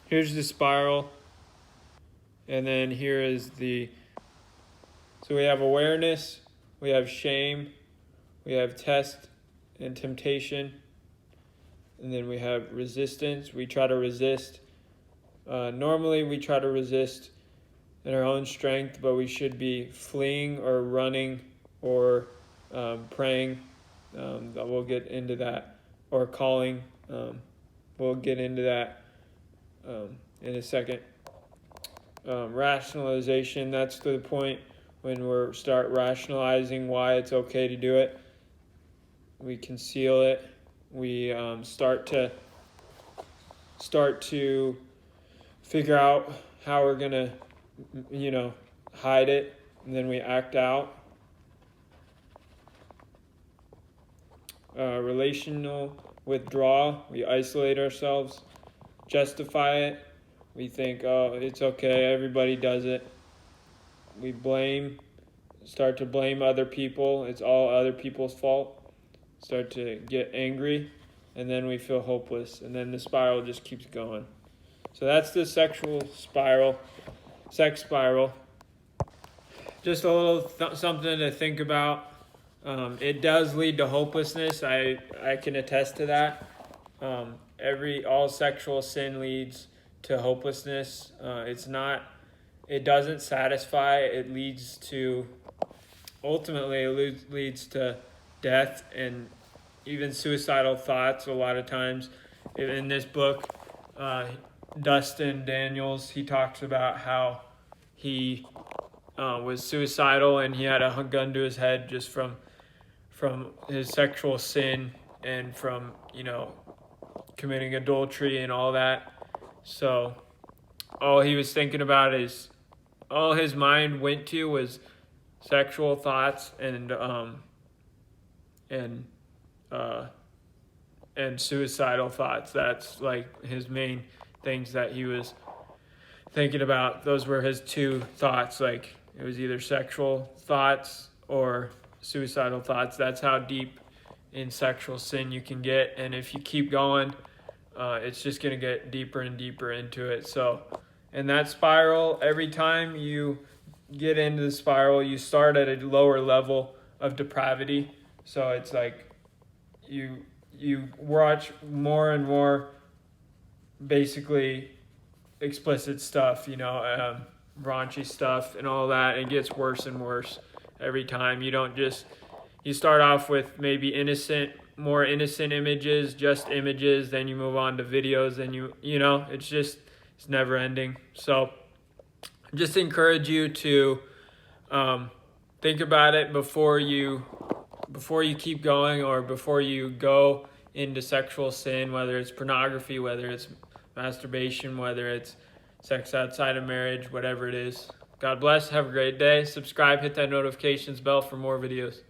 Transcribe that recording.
here's the spiral, and then here is so we have awareness, we have shame, we have test and temptation, and then we have resistance. We try to resist. Normally we try to resist in our own strength, but we should be fleeing or running or praying. We'll get into that. Or calling. We'll get into that in a second. Rationalization, that's to the point when we start rationalizing why it's okay to do it. We conceal it. We start to figure out how we're gonna, hide it, and then we act out. Relational withdrawal, we isolate ourselves, justify it. We think, oh, it's okay, everybody does it. We start to blame other people. It's all other people's fault. Start to get angry, and then we feel hopeless, and then the spiral just keeps going. So that's the sexual spiral, sex spiral. Just a little something to think about. It does lead to hopelessness. I can attest to that. All sexual sin leads to hopelessness. It doesn't satisfy. It leads to, ultimately, it leads to death and even suicidal thoughts a lot of times. In this book, Dustin Daniels, he talks about how he was suicidal and he had a gun to his head just from his sexual sin and from, committing adultery and all that. So all he was thinking about all his mind went to was sexual thoughts and suicidal thoughts. That's like his main things that he was thinking about. Those were his two thoughts. Like it was either sexual thoughts or suicidal thoughts. That's how deep in sexual sin you can get. And if you keep going, it's just going to get deeper and deeper into it. So, and that spiral, every time you get into the spiral, you start at a lower level of depravity. So it's like you watch more and more basically explicit stuff, raunchy stuff and all that. It gets worse and worse every time. You start off with maybe more innocent images, just images, then you move on to videos, then it's never ending. So just encourage you to think about it before you keep going, or before you go into sexual sin, whether it's pornography, whether it's masturbation, whether it's sex outside of marriage, whatever it is. God bless. Have a great day. Subscribe, hit that notifications bell for more videos.